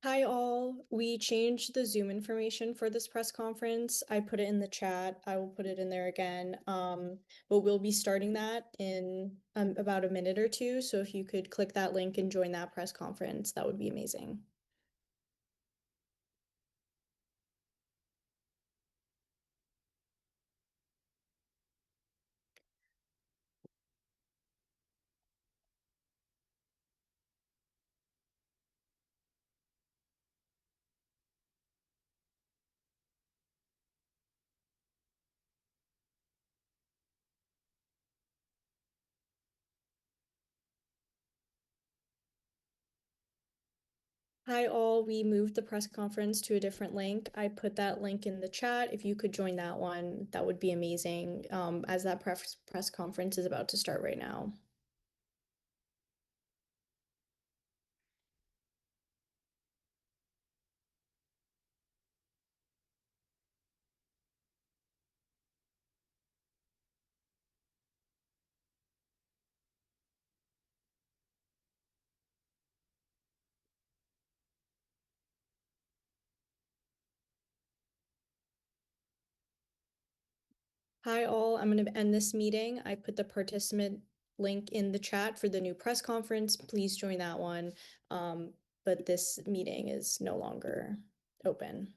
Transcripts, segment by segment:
Hi all. We changed the Zoom information for this press conference. I put it in the chat. I will put it in there again. But we'll be starting that in about a minute or two. So if you could click that link and join that press conference, that would be amazing. Hi all. We moved the press conference to a different link. I put that link in the chat. If you could join that one, that would be amazing. As that press conference is about to start right now. Hi all, I'm going to end this meeting. I put the participant link in the chat for the new press conference. Please join that one. But this meeting is no longer open.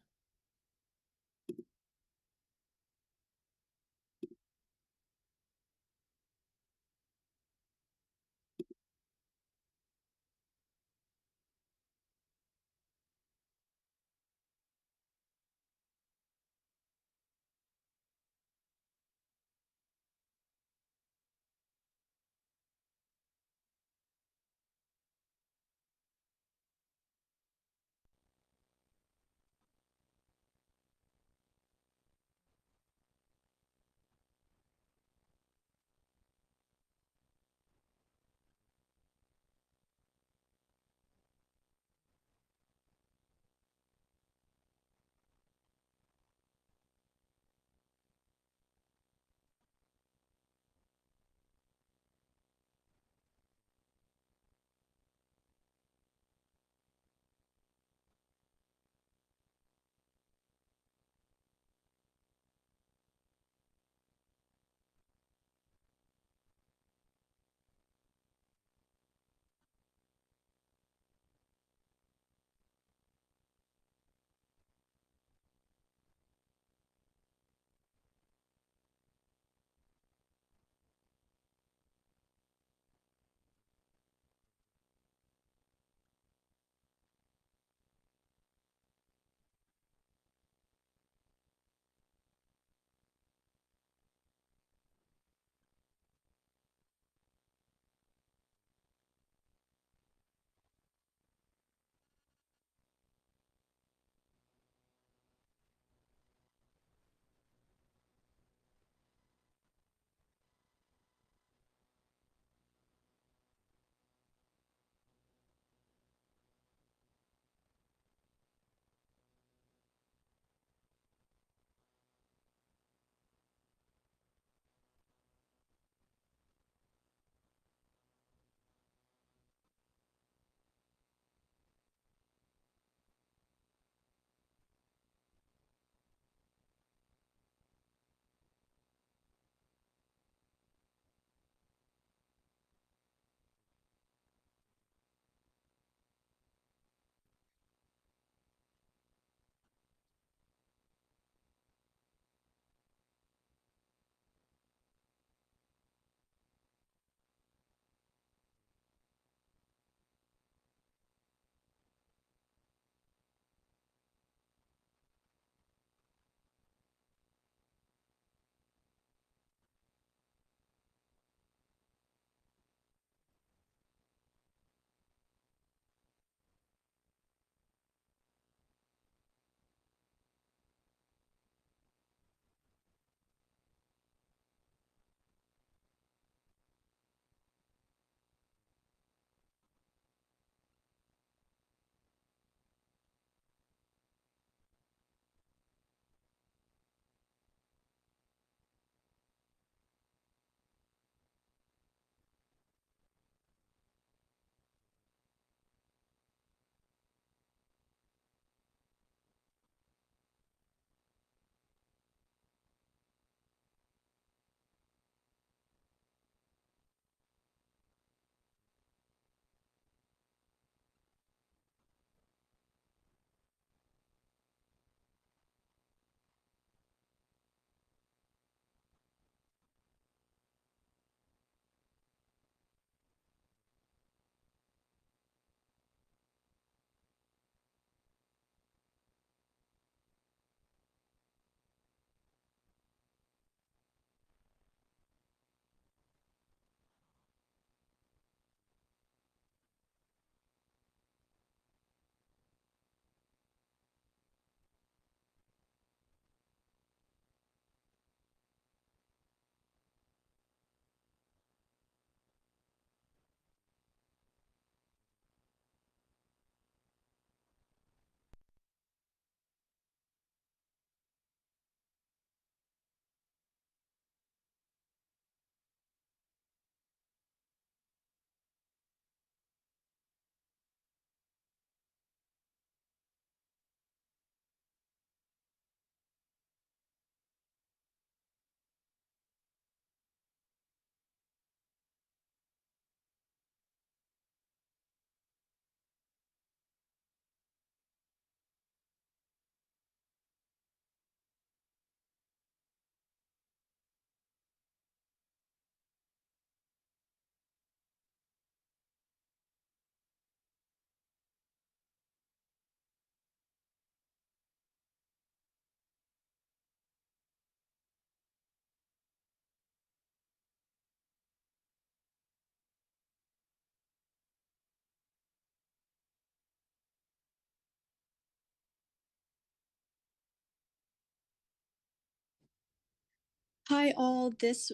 Hi all, this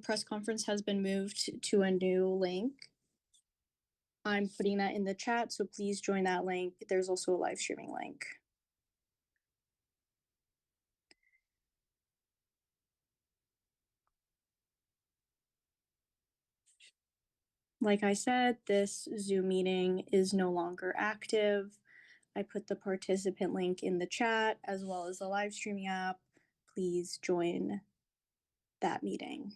press conference has been moved to a new link. I'm putting that in the chat, so please join that link. There's also a live streaming link. Like I said, this Zoom meeting is no longer active. I put the participant link in the chat as well as the live streaming app. Please join that meeting.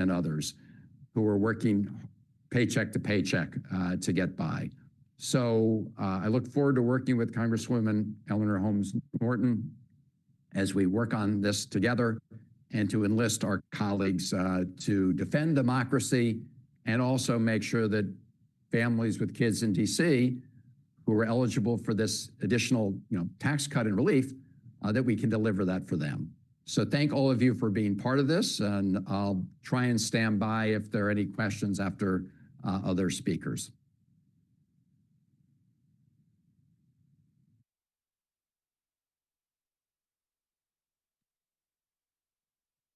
and others who are working paycheck to paycheck to get by. So I look forward to working with Congresswoman Eleanor Holmes Norton as we work on this together, and to enlist our colleagues to defend democracy and also make sure that families with kids in DC who are eligible for this additional tax cut and relief, that we can deliver that for them. So thank all of you for being part of this, and I'll try and stand by if there are any questions after other speakers.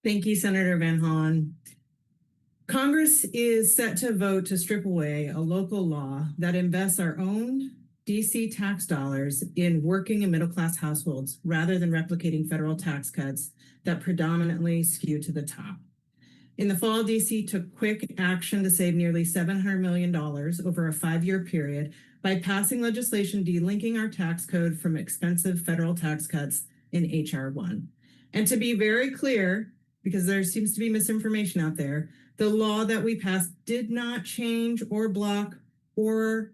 Thank you, Senator Van Hollen. Congress is set to vote to strip away a local law that invests our own DC tax dollars in working and middle-class households rather than replicating federal tax cuts that predominantly skew to the top. In the fall, DC took quick action to save nearly $700 million over a 5-year period by passing legislation delinking our tax code from expensive federal tax cuts in H.R. 1. And to be very clear, because there seems to be misinformation out there, the law that we passed did not change or block or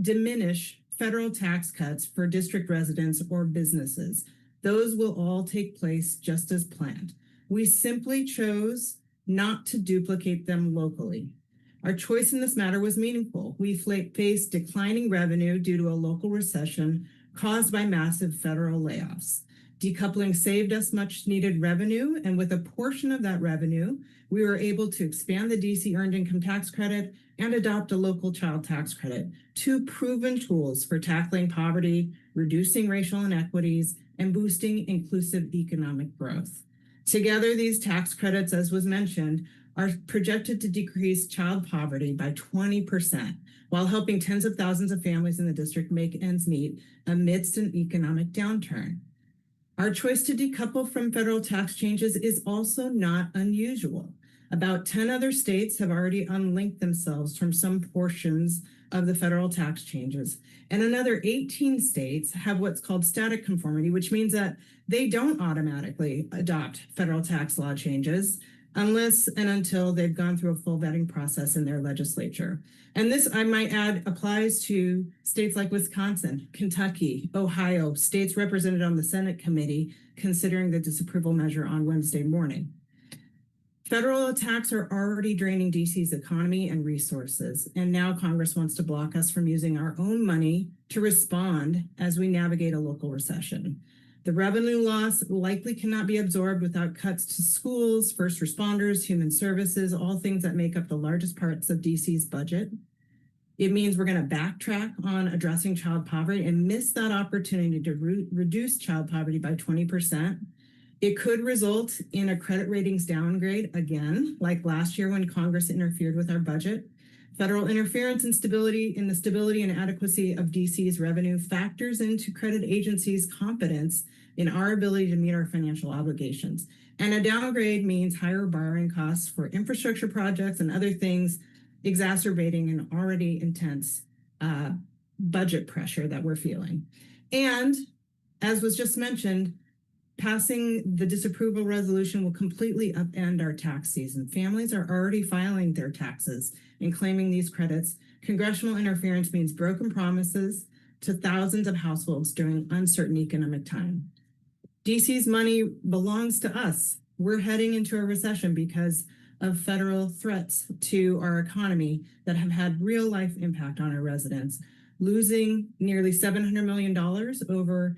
diminish federal tax cuts for district residents or businesses. Those will all take place just as planned. We simply chose not to duplicate them locally. Our choice in this matter was meaningful. We faced declining revenue due to a local recession caused by massive federal layoffs. Decoupling saved us much needed revenue, and with a portion of that revenue, we were able to expand the DC Earned Income Tax Credit and adopt a local child tax credit, two proven tools for tackling poverty, reducing racial inequities, and boosting inclusive economic growth. Together, these tax credits, as was mentioned, are projected to decrease child poverty by 20%, while helping tens of thousands of families in the district make ends meet amidst an economic downturn. Our choice to decouple from federal tax changes is also not unusual. About 10 other states have already unlinked themselves from some portions of the federal tax changes, and another 18 states have what's called static conformity, which means that they don't automatically adopt federal tax law changes unless and until they've gone through a full vetting process in their legislature. And this, I might add, applies to states like Wisconsin, Kentucky, Ohio, states represented on the Senate committee considering the disapproval measure on Wednesday morning. Federal attacks are already draining DC's economy and resources, and now Congress wants to block us from using our own money to respond as we navigate a local recession. The revenue loss likely cannot be absorbed without cuts to schools, first responders, human services, all things that make up the largest parts of DC's budget. It means we're going to backtrack on addressing child poverty and miss that opportunity to reduce child poverty by 20%. It could result in a credit ratings downgrade again, like last year when Congress interfered with our budget. Federal interference and stability in the stability and adequacy of DC's revenue factors into credit agencies' confidence in our ability to meet our financial obligations. And a downgrade means higher borrowing costs for infrastructure projects and other things, exacerbating an already intense budget pressure that we're feeling. And as was just mentioned, passing the disapproval resolution will completely upend our tax season. Families are already filing their taxes and claiming these credits. Congressional interference means broken promises to thousands of households during uncertain economic time. DC's money belongs to us. We're heading into a recession because of federal threats to our economy that have had real life impact on our residents. Losing nearly $700 million over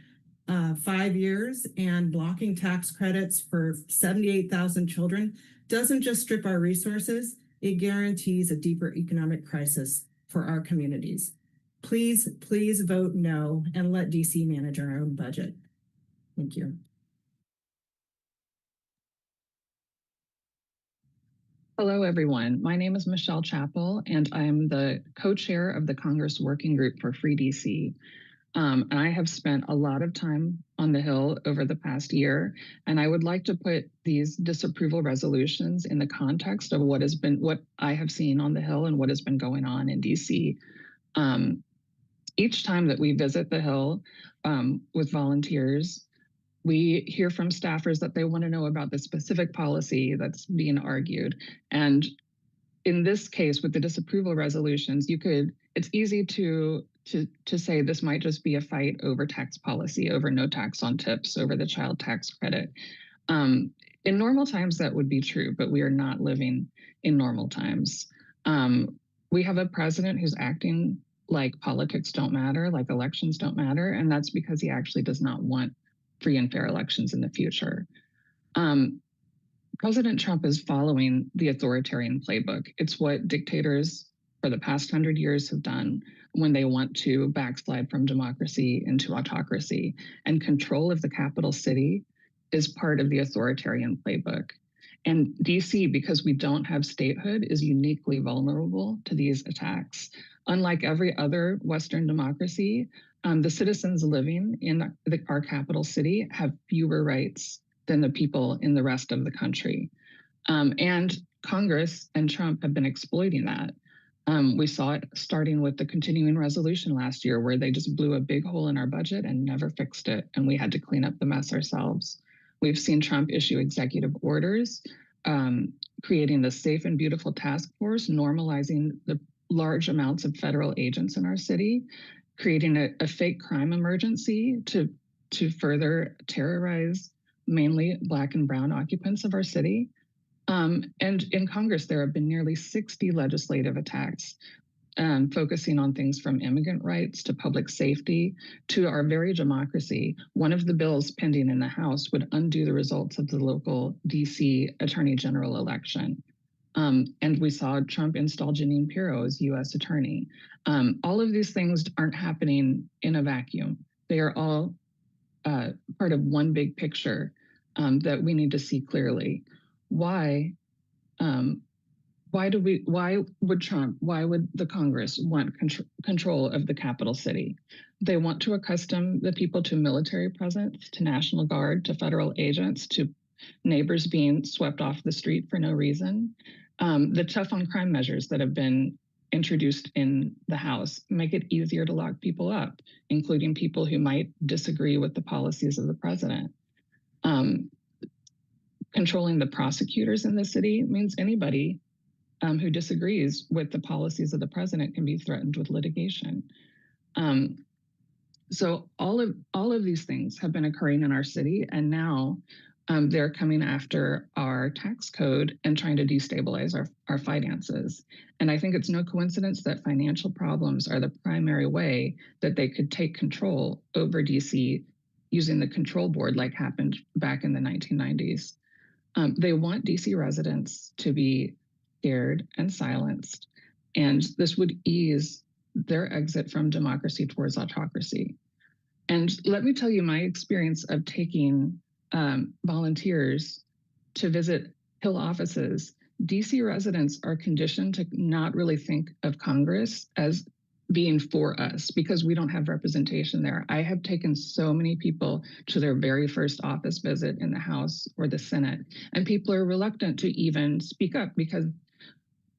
5 years and blocking tax credits for 78,000 children doesn't just strip our resources, it guarantees a deeper economic crisis for our communities. Please, please vote no and let DC manage our own budget. Thank you. Hello, everyone. My name is Michelle Chappell, and I am the co-chair of the Congress Working Group for Free DC. And I have spent a lot of time on the Hill over the past year, and I would like to put these disapproval resolutions in the context of what I have seen on the Hill and what has been going on in DC. Each time that we visit the Hill with volunteers, We hear from staffers that they want to know about the specific policy that's being argued. And in this case, with the disapproval resolutions, it's easy to say this might just be a fight over tax policy, over no tax on tips, over the child tax credit. In normal times, that would be true, but we are not living in normal times. We have a president who's acting like politics don't matter, like elections don't matter, and that's because he actually does not want free and fair elections in the future. President Trump is following the authoritarian playbook. It's what dictators for the past 100 years have done when they want to backslide from democracy into autocracy. And control of the capital city is part of the authoritarian playbook. And DC, because we don't have statehood, is uniquely vulnerable to these attacks. Unlike every other Western democracy, the citizens living in our capital city have fewer rights than the people in the rest of the country. And Congress and Trump have been exploiting that. We saw it starting with the continuing resolution last year, where they just blew a big hole in our budget and never fixed it, and we had to clean up the mess ourselves. We've seen Trump issue executive orders, creating the Safe and Beautiful Task Force, normalizing the large amounts of federal agents in our city, creating a fake crime emergency to further terrorize mainly Black and Brown occupants of our city. And in Congress, there have been nearly 60 legislative attacks, focusing on things from immigrant rights to public safety to our very democracy. One of the bills pending in the House would undo the results of the local DC Attorney General election. And we saw Trump install Jeanine Pirro as U.S. Attorney. All of these things aren't happening in a vacuum. They are all part of one big picture that we need to see clearly. Why would the Congress want control of the capital city? They want to accustom the people to military presence, to National Guard, to federal agents, to neighbors being swept off the street for no reason. The tough on crime measures that have been introduced in the House make it easier to lock people up, including people who might disagree with the policies of the president. Controlling the prosecutors in the city means anybody who disagrees with the policies of the president can be threatened with litigation. So all of these things have been occurring in our city, and now they're coming after our tax code and trying to destabilize our finances. And I think it's no coincidence that financial problems are the primary way that they could take control over DC using the control board, like happened back in the 1990s. They want DC residents to be scared and silenced, and this would ease their exit from democracy towards autocracy. And let me tell you my experience of taking volunteers to visit Hill offices. DC residents are conditioned to not really think of Congress as being for us because we don't have representation there. I have taken so many people to their very first office visit in the House or the Senate, and people are reluctant to even speak up because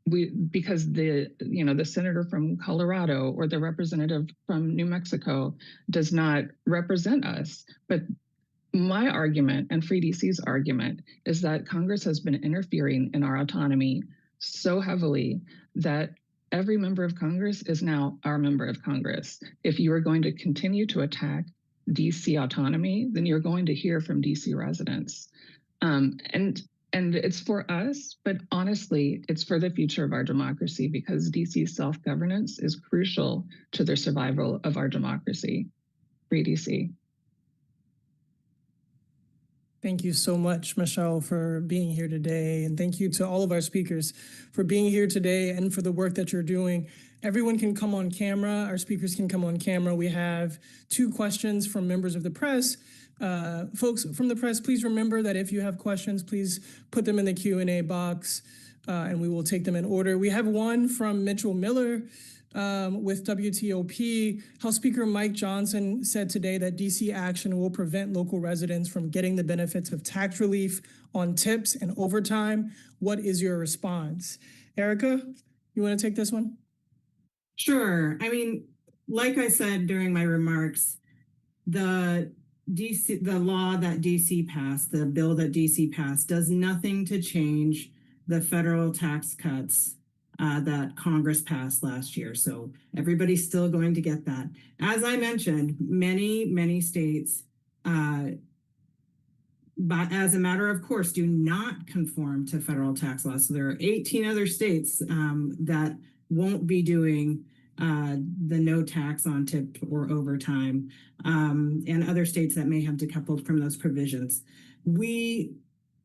the senator from Colorado or the representative from New Mexico does not represent us. But my argument and Free DC's argument is that Congress has been interfering in our autonomy so heavily that every member of Congress is now our member of Congress. If you are going to continue to attack DC autonomy, then you're going to hear from DC residents. And it's for us, but honestly, it's for the future of our democracy because DC's self-governance is crucial to the survival of our democracy. Free DC. Thank you so much, Michelle, for being here today. And thank you to all of our speakers for being here today and for the work that you're doing. Everyone can come on camera. Our speakers can come on camera. We have 2 questions from members of the press. Folks from the press, please remember that if you have questions, please put them in the Q&A box and we will take them in order. We have one from Mitchell Miller with WTOP. House Speaker Mike Johnson said today that DC action will prevent local residents from getting the benefits of tax relief on tips and overtime. What is your response? Erica, you want to take this one? Sure. I mean, like I said during my remarks, the the law that DC passed, the bill that DC passed, does nothing to change the federal tax cuts that Congress passed last year. So everybody's still going to get that. As I mentioned, many states, but as a matter of course, do not conform to federal tax laws. So there are 18 other states that won't be doing the no tax on tip or overtime, and other states that may have decoupled from those provisions. We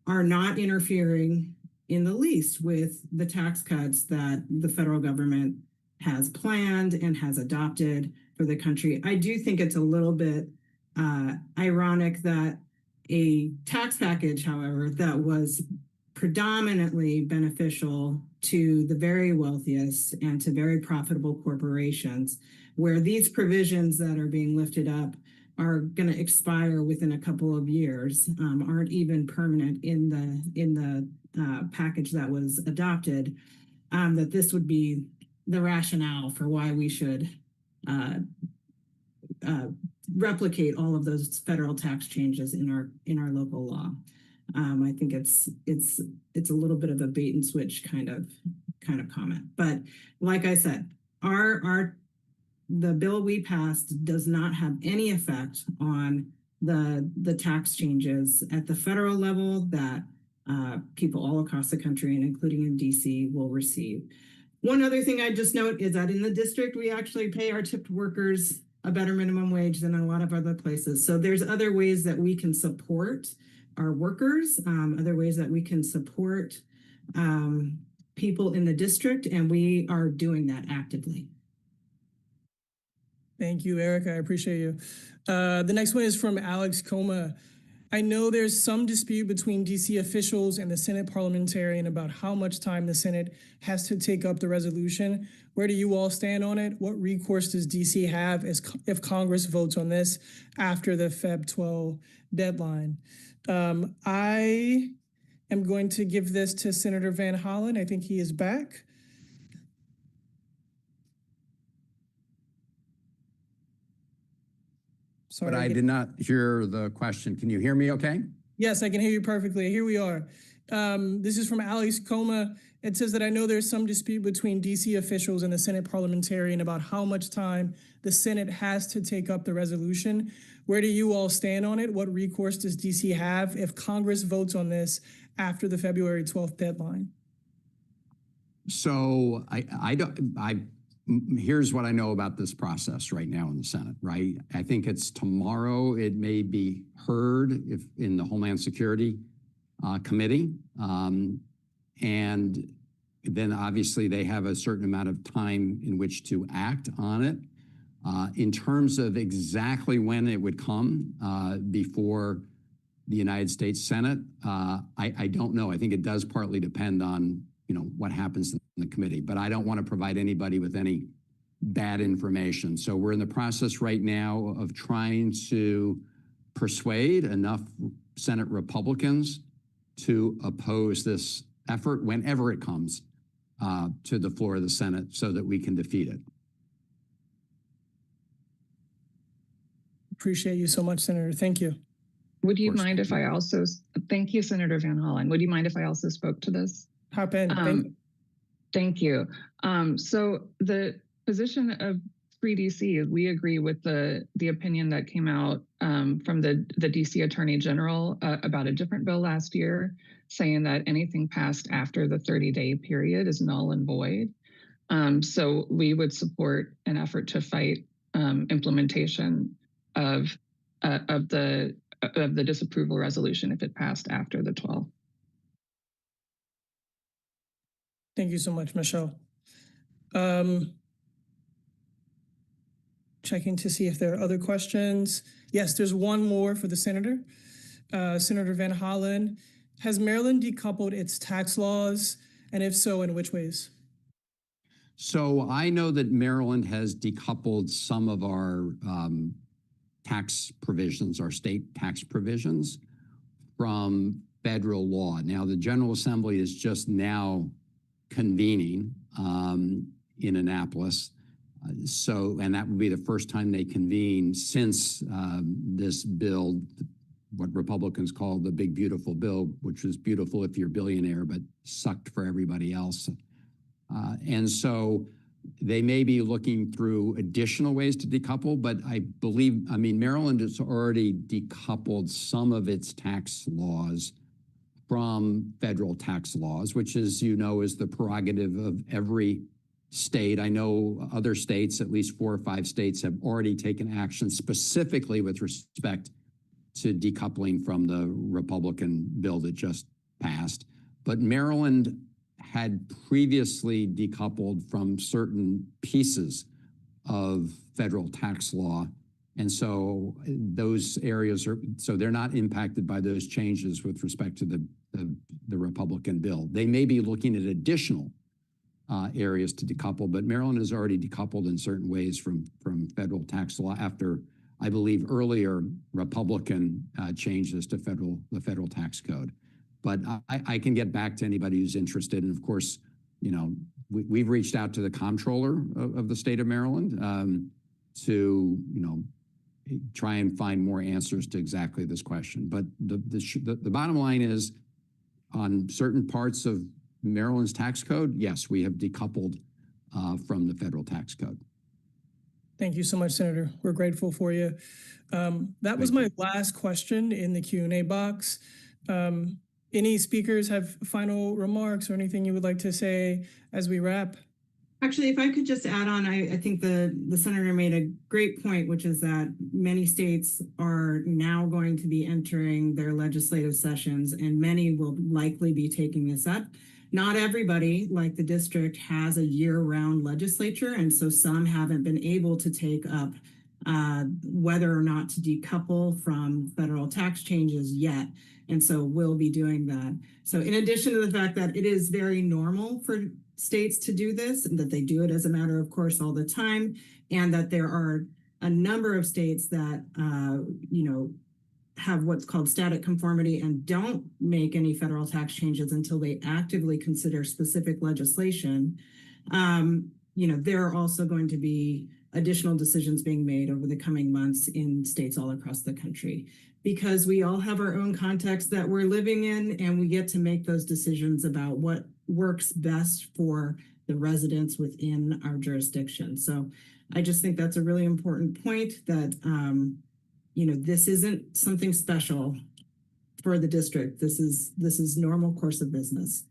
are not interfering in the least with the tax cuts that the federal government has planned and has adopted for the country. I do think it's a little bit ironic that a tax package, however, that was predominantly beneficial to the very wealthiest and to very profitable corporations, where these provisions that are being lifted up are going to expire within a couple of years, aren't even permanent in the package that was adopted, that this would be the rationale for why we should replicate all of those federal tax changes in our local law. I think it's a little bit of a bait and switch kind of comment. But like I said, the bill we passed does not have any effect on the tax changes at the federal level that people all across the country and including in DC will receive. One other thing I just note is that in the district, we actually pay our tipped workers a better minimum wage than a lot of other places. So there's other ways that we can support our workers, other ways that we can support people in the district, and we are doing that actively. Thank you, Eric. I appreciate you. The next one is from Alex Coma. I know there's some dispute between DC officials and the Senate parliamentarian about how much time the Senate has to take up the resolution. Where do you all stand on it? What recourse does DC have if Congress votes on this after the Feb 12 deadline? I am going to give this to Senator Van Hollen. I think he is back. Sorry. But I did not hear the question. Can you hear me okay? Yes, I can hear you perfectly. Here we are. This is from Alex Coma. It says that I know there's some dispute between DC officials and the Senate parliamentarian about how much time the Senate has to take up the resolution. Where do you all stand on it? What recourse does DC have if Congress votes on this after the February 12th deadline? So here's what I know about this process right now in the Senate, right? I think it's tomorrow. It may be heard if in the Homeland Security Committee. And then obviously they have a certain amount of time in which to act on it. In terms of exactly when it would come before the United States Senate, I don't know. I think it does partly depend on what happens in the committee, but I don't want to provide anybody with any bad information. So we're in the process right now of trying to persuade enough Senate Republicans to oppose this effort whenever it comes to the floor of the Senate so that we can defeat it. Appreciate you so much, Senator. Thank you. Would you mind if I also, thank you, Senator Van Hollen. Would you mind if I also spoke to this? Hop in. Thank you. So the position of Free DC, we agree with the opinion that came out from the DC Attorney General about a different bill last year, saying that anything passed after the 30-day period is null and void. So we would support an effort to fight implementation of the disapproval resolution if it passed after the 12th. Thank you so much, Michelle. Checking to see if there are other questions. Yes, there's one more for the senator. Senator Van Hollen, has Maryland decoupled its tax laws? And if so, in which ways? So I know that Maryland has decoupled some of our tax provisions, our state tax provisions, from federal law. Now, the General Assembly is just now convening in Annapolis. And that would be the first time they convene since this bill, what Republicans call the big beautiful bill, which was beautiful if you're a billionaire, but sucked for everybody else. And so they may be looking through additional ways to decouple, but I mean, Maryland has already decoupled some of its tax laws from federal tax laws, which, as you know, is the prerogative of every state. I know other states, at least 4 or 5 states, have already taken action specifically with respect to decoupling from the Republican bill that just passed. But Maryland had previously decoupled from certain pieces of federal tax law. And so those areas they're not impacted by those changes with respect to the Republican bill. They may be looking at additional areas to decouple, but Maryland has already decoupled in certain ways from federal tax law after, I believe, earlier Republican changes to the federal tax code. But I can get back to anybody who's interested. And of course, you know, we've reached out to the comptroller of the state of Maryland to, you know, try and find more answers to exactly this question. But the bottom line is, on certain parts of Maryland's tax code, yes, we have decoupled from the federal tax code. Thank you so much, Senator. We're grateful for you. That was my last question in the Q&A box. Any speakers have final remarks or anything you would like to say as we wrap? Actually, if I could just add on, I think the senator made a great point, which is that many states are now going to be entering their legislative sessions, and many will likely be taking this up. Not everybody, like the district, has a year-round legislature, and so some haven't been able to take up whether or not to decouple from federal tax changes yet. And so we'll be doing that. So in addition to the fact that it is very normal for states to do this, and that they do it as a matter of course all the time, and that there are a number of states that you know, have what's called static conformity and don't make any federal tax changes until they actively consider specific legislation. You know, there are also going to be additional decisions being made over the coming months in states all across the country, because we all have our own context that we're living in, and we get to make those decisions about what works best for the residents within our jurisdiction. So I just think that's a really important point, that you know, this isn't something special for the district. This is normal course of business.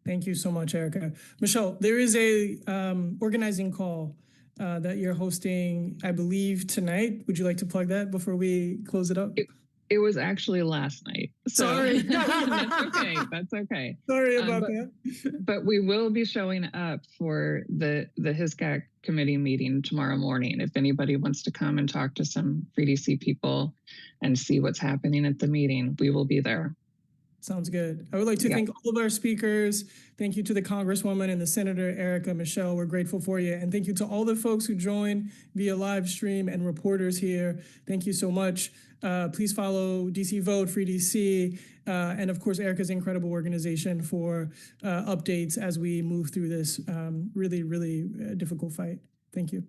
Thank you so much, Erica. Michelle, there is a organizing call that you're hosting, I believe, tonight. Would you like to plug that before we close it up? It was actually last night. So Sorry. That's okay. That's okay. Sorry about that. But we will be showing up for the HISCAC committee meeting tomorrow morning. If anybody wants to come and talk to some Free DC people and see what's happening at the meeting, we will be there. Sounds good. I would like to thank all of our speakers. Thank you to the Congresswoman and the Senator, Erica, Michelle. We're grateful for you. And thank you to all the folks who joined via live stream and reporters here. Thank you so much. Please follow DC Vote, Free DC, and of course, Erica's incredible organization for updates as we move through this really, really difficult fight. Thank you.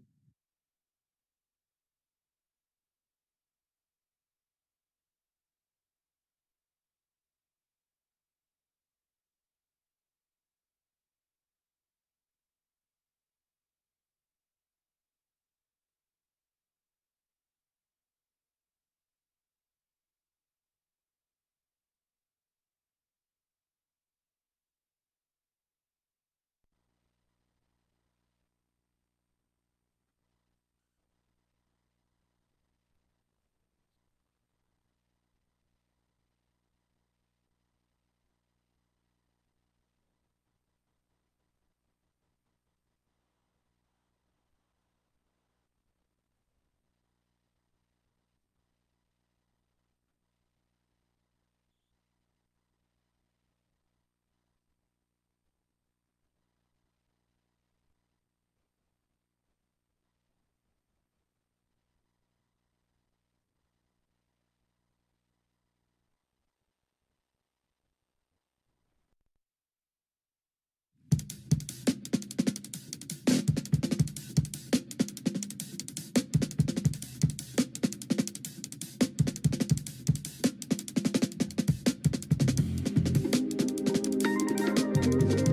you.